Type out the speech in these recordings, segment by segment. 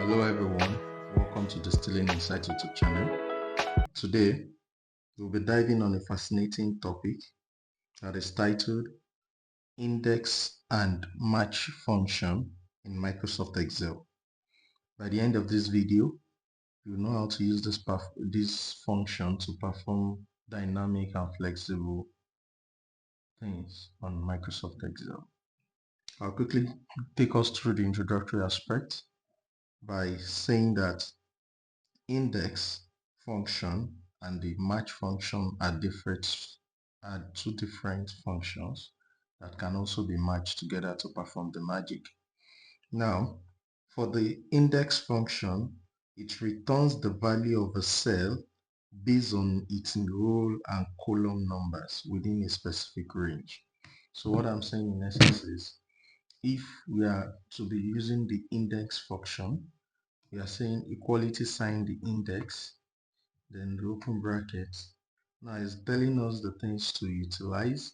Hello everyone, welcome to the Stealing Insight YouTube channel. Today we'll be diving on a fascinating topic that is titled Index and Match Function in Microsoft Excel. By the end of this video, you'll know how to use this function to perform dynamic and flexible things on Microsoft Excel. I'll quickly take us through the introductory aspect by saying that index function and the match function are two different functions that can also be matched together to perform the magic. Now, for the index function, it returns the value of a cell based on its row and column numbers within a specific range. So what I'm saying in essence is, if we are to be using the index function, we are saying equality sign the index, then the open brackets. Now it's telling us the things to utilize.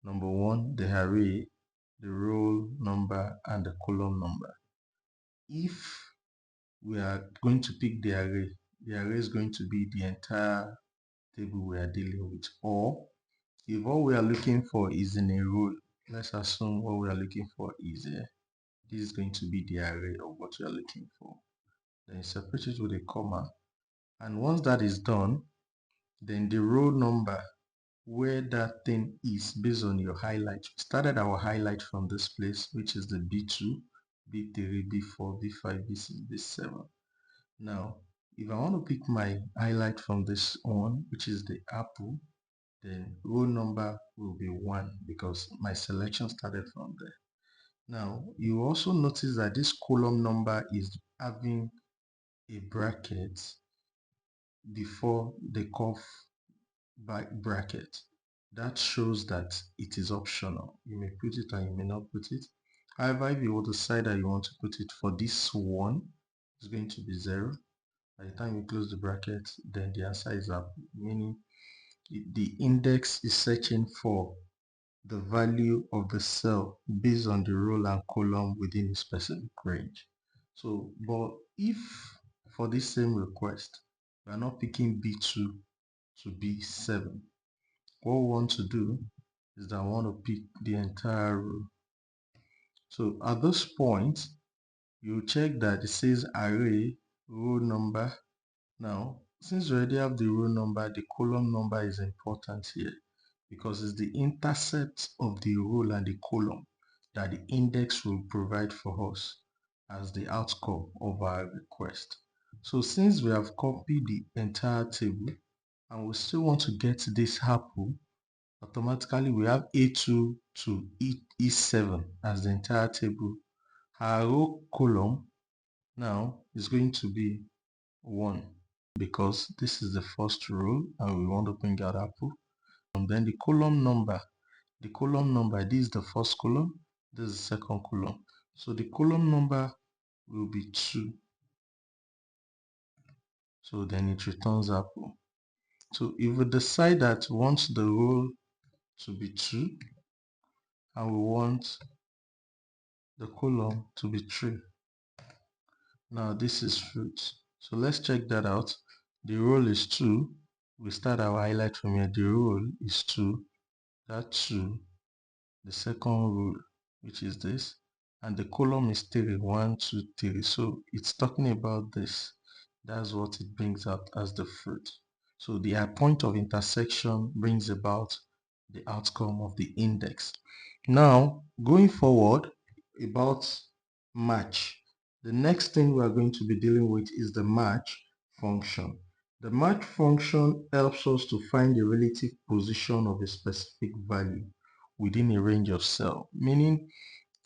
Number one, the array, the row number, and the column number. If we are going to pick the array is going to be the entire table we are dealing with. Or if what we are looking for is in a row, let's assume what we are looking for is here. This is going to be the array of what we are looking for. Then separate it with a comma. And once that is done, then the row number where that thing is based on your highlight. We started our highlight from this place, which is the B2, B3, B4, B5, B6, B7. Now, if I want to pick my highlight from this one, which is the apple, then row number will be 1 because my selection started from there. Now, you also notice that this column number is having a bracket before the curve bracket. That shows that it is optional. You may put it and you may not put it. However, if you will decide that you want to put it for this one, it's going to be 0. By the time you close the bracket, then the answer is up, meaning the index is searching for the value of the cell based on the row and column within a specific range. So, but if for this same request, we are not picking B2 to B7, what we want to do is that I want to pick the entire row. So at this point, you check that it says array row number. Now, since we already have the row number, the column number is important here because it's the intercept of the row and the column that the index will provide for us as the outcome of our request. So since we have copied the entire table and we still want to get this apple, automatically we have A2 to E7 as the entire table. Our row column now is going to be 1 because this is the first row and we want to bring out apple. And then the column number, this is the first column, this is the second column. So the column number will be 2. So then it returns apple. So if we decide that we want the row to be 2 and we want the column to be 3. Now this is fruit. So let's check that out. The row is 2. We start our highlight from here. The row is 2. That 2. The second row, which is this. And the column is 3. 1, 2, 3. So it's talking about this. That's what it brings out as the fruit. So the point of intersection brings about the outcome of the index. Now, going forward about match, the next thing we are going to be dealing with is the match function. The match function helps us to find the relative position of a specific value within a range of cells, meaning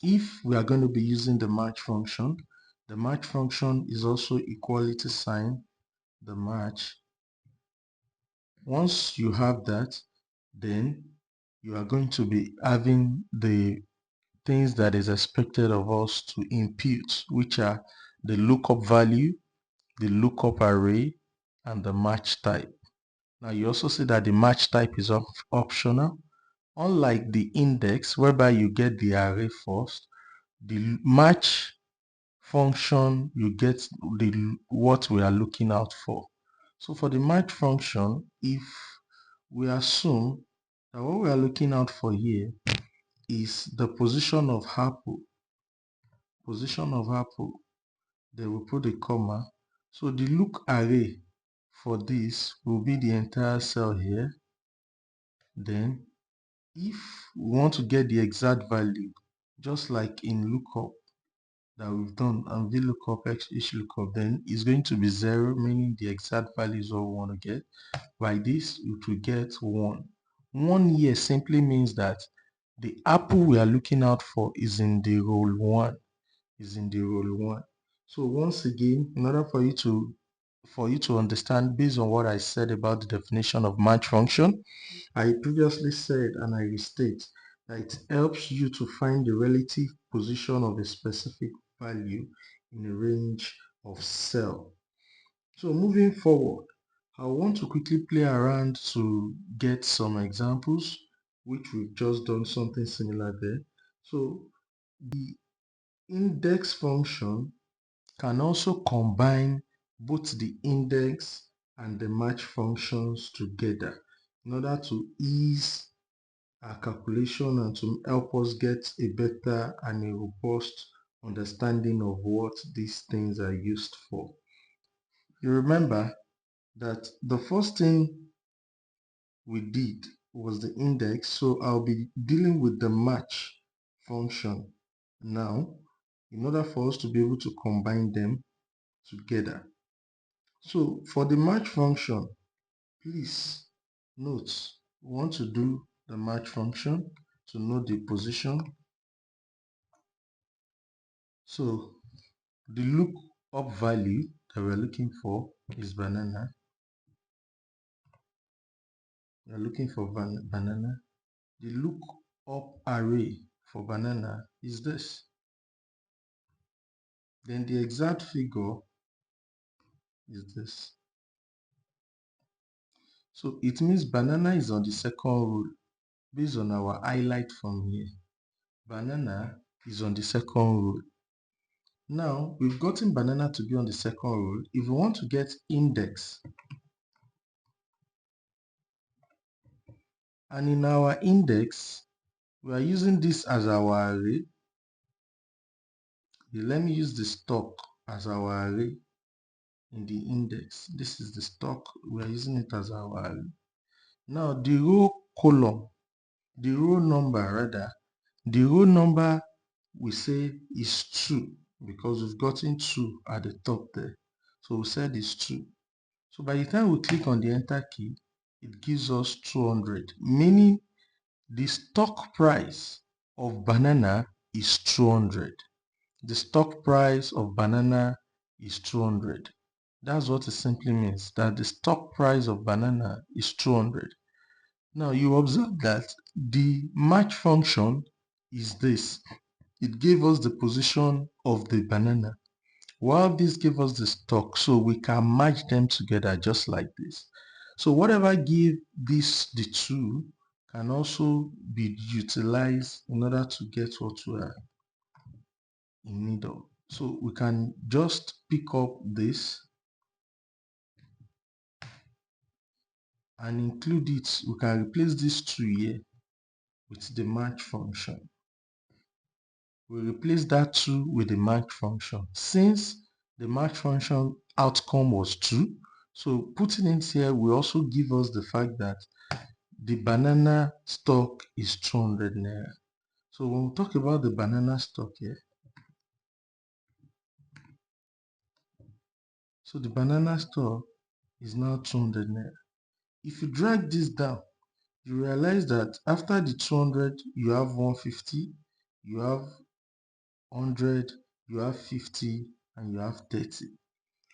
if we are going to be using the match function is also equality sign the match. Once you have that, then you are going to be having the things that is expected of us to impute, which are the lookup value, the lookup array, and the match type. Now you also see that the match type is optional. Unlike the index, whereby you get the array first, the match function, you get what we are looking out for. So for the match function, if we assume that what we are looking out for here is the position of apple, then we put a comma. So the look array for this will be the entire cell here. Then if we want to get the exact value, just like in lookup that we've done and VLOOKUP each lookup, then it's going to be 0, meaning the exact value is what we want to get. By this, it will get 1. 1 here simply means that the apple we are looking out for is in the row 1. So once again, in order for you to understand based on what I said about the definition of match function, I previously said and I restate that it helps you to find the relative position of a specific value in a range of cell. So moving forward, I want to quickly play around to get some examples, which we've just done something similar there. So the index function can also combine both the index and the match functions together in order to ease our calculation and to help us get a better and a robust understanding of what these things are used for. You remember that the first thing we did was the index, so I'll be dealing with the match function now in order for us to be able to combine them together. So for the match function, please note, we want to do the match function to know the position. So the lookup value that we're looking for is banana. We're looking for banana. The lookup array for banana is this. Then the exact figure is this. So it means banana is on the second row based on our highlight from here. Banana is on the second row. Now we've gotten banana to be on the second row. If we want to get index, and in our index, we are using this as our array. Let me use the stock as our array in the index. This is the stock, we are using it as our array. Now the row column, the row number we say is 2 because we've gotten 2 at the top there. So we said it's 2. So by the time we click on the enter key, it gives us 200, meaning the stock price of banana is 200. The stock price of banana is 200. That's what it simply means, that the stock price of banana is 200. Now you observe that the match function is this. It gave us the position of the banana, while this gave us the stock, so we can match them together just like this. So whatever give this the two can also be utilized in order to get what we are in need of. So we can just pick up this and include it. We can replace this 2 here with the match function. We replace that 2 with the match function. Since the match function outcome was 2, so putting it here will also give us the fact that the banana stock is 200 naira. So when we talk about the banana stock here, so the banana stock is now 200 naira. If you drag this down, you realize that after the 200, you have 150, you have 100, you have 50, and you have 30,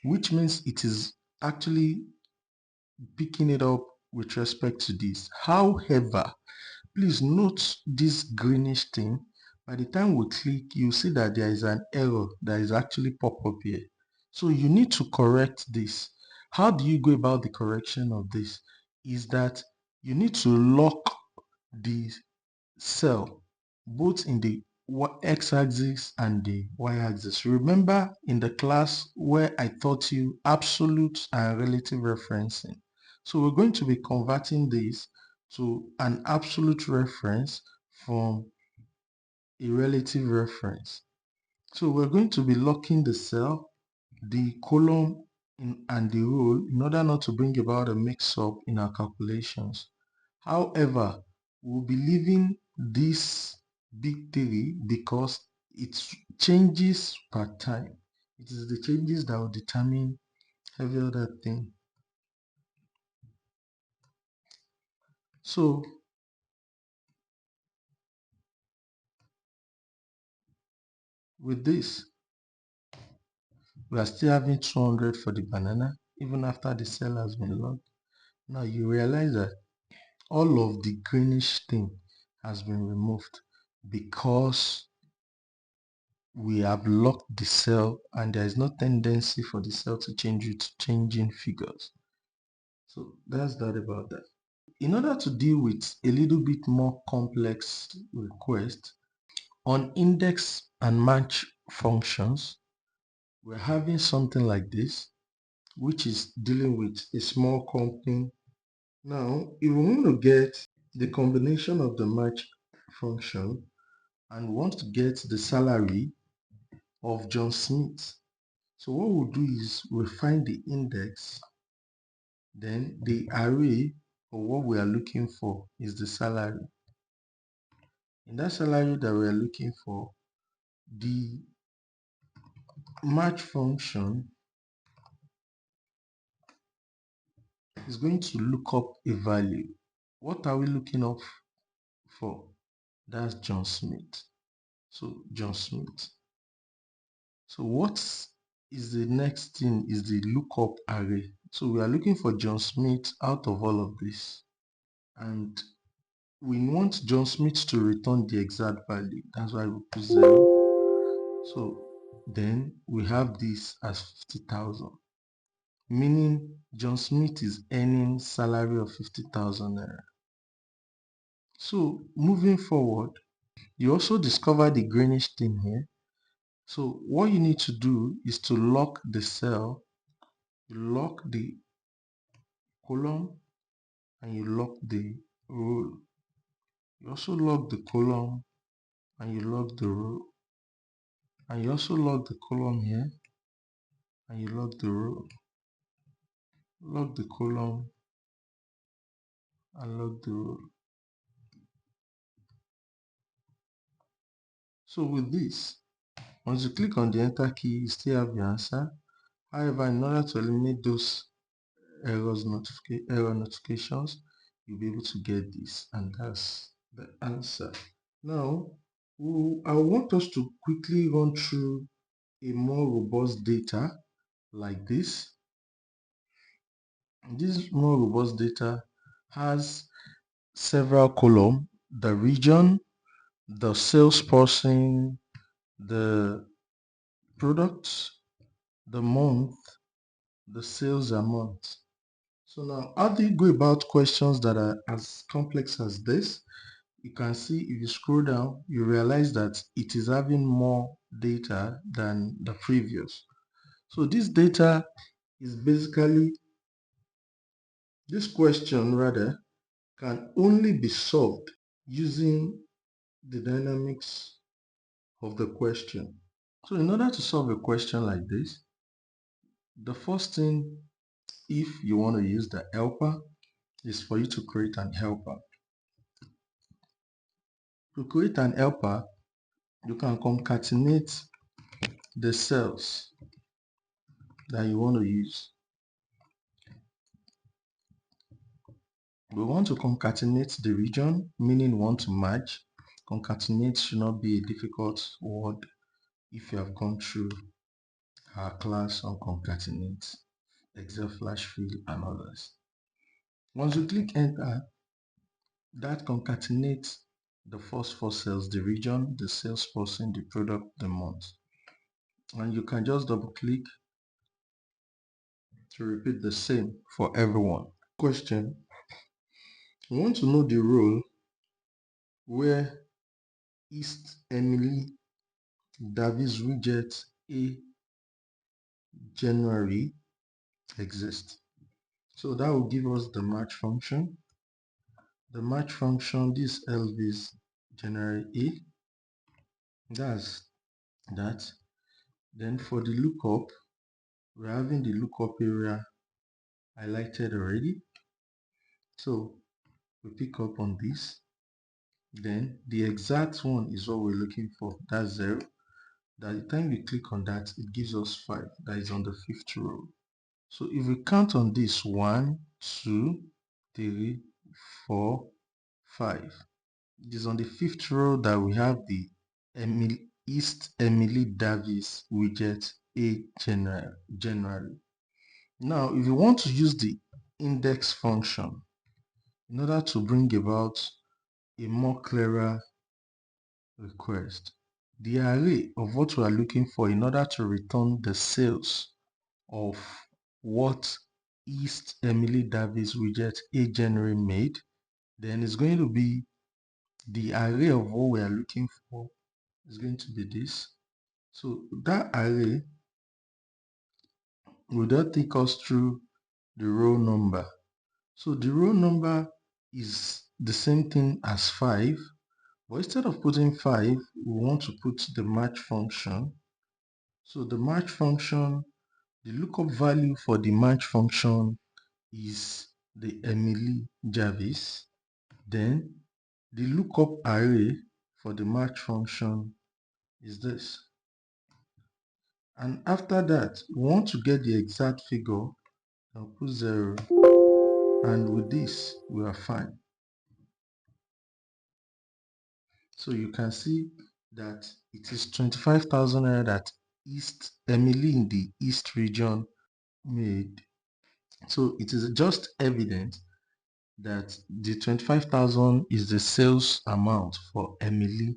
which means it is actually picking it up with respect to this. However, please note this greenish thing. By the time we click, you see that there is an error that is actually pop up here. So you need to correct this. How do you go about the correction of this? Is that you need to lock the cell both in the x-axis and the y-axis. Remember in the class where I taught you absolute and relative referencing. So we're going to be converting this to an absolute reference from a relative reference. So we're going to be locking the cell, the column, and the row in order not to bring about a mix-up in our calculations. However, we'll be leaving this big 3 because it changes per time. It is the changes that will determine every other thing. So with this, we are still having 200 for the banana even after the cell has been locked. Now you realize that all of the greenish thing has been removed because we have locked the cell and there is no tendency for the cell to change with changing figures. So that's that about that. In order to deal with a little bit more complex request on index and match functions, we're having something like this, which is dealing with a small company. Now, if we want to get the combination of the match function and want to get the salary of John Smith, so what we'll do is we'll find the index, then the array of what we are looking for is the salary. In that salary that we are looking for, the match function is going to look up a value. What are we looking up for? That's John Smith. So John Smith. So what is the next thing is the lookup array. So we are looking for John Smith out of all of this. And we want John Smith to return the exact value. That's why we put 0. So then we have this as 50,000. Meaning John Smith is earning salary of 50,000 naira. So moving forward, you also discover the greenish thing here. So what you need to do is to lock the cell, you lock the column, and you lock the row. You also lock the column and you lock the row. And you also lock the column here and you lock the row. Lock the column and lock the row. So with this, once you click on the enter key, you still have your answer. However, in order to eliminate those error notifications, you'll be able to get this, and that's the answer. Now, I want us to quickly run through a more robust data like this. This more robust data has several columns: the region, the salesperson, the product, the month, the sales amount. So now, how do you go about questions that are as complex as this? You can see if you scroll down, you realize that it is having more data than the previous. So this data is basically, this question rather, can only be solved using the dynamics of the question. So in order to solve a question like this, the first thing, if you want to use the helper, is for you to create an helper. To create an helper, you can concatenate the cells that you want to use. We want to concatenate the region, meaning we want to match. Concatenate should not be a difficult word if you have gone through our class on concatenate, Excel flash fill and others. Once you click enter, that concatenates the first 4 cells: the region, the salesperson, the product, the month. And you can just double click to repeat the same for everyone. Question: we want to know the role where East Emily Davis widget A January exists. So that will give us the match function. The match function, this Elvis January A, that's that. Then for the lookup, we're having the lookup area highlighted already. So we pick up on this. Then the exact one is what we're looking for. That's 0. By the time we click on that, it gives us 5. That is on the 5th row. So if we count on this 1, 2, 3, 4, 5. It is on the 5th row that we have the East Emily Davis widget A January. Now, if you want to use the index function in order to bring about a more clearer request, the array of what we are looking for in order to return the sales of what East Emily Davis widget A January made, then it's going to be the array of what we are looking for is going to be this. So that array will then take us through the row number. So the row number is the same thing as 5, but instead of putting 5, we want to put the match function. So the match function, the lookup value for the match function is the Emily Davis. Then the lookup array for the match function is this. And after that, we want to get the exact figure. I'll put 0. And with this, we are fine. So you can see that it is 25,000 naira that East Emily in the East region made. So it is just evident that the 25,000 is the sales amount for Emily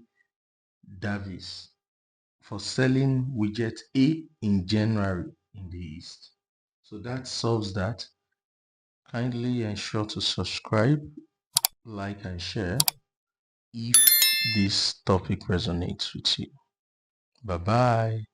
Davis for selling widget A in January in the East. So that solves that. Kindly ensure to subscribe, like and share if this topic resonates with you. Bye bye.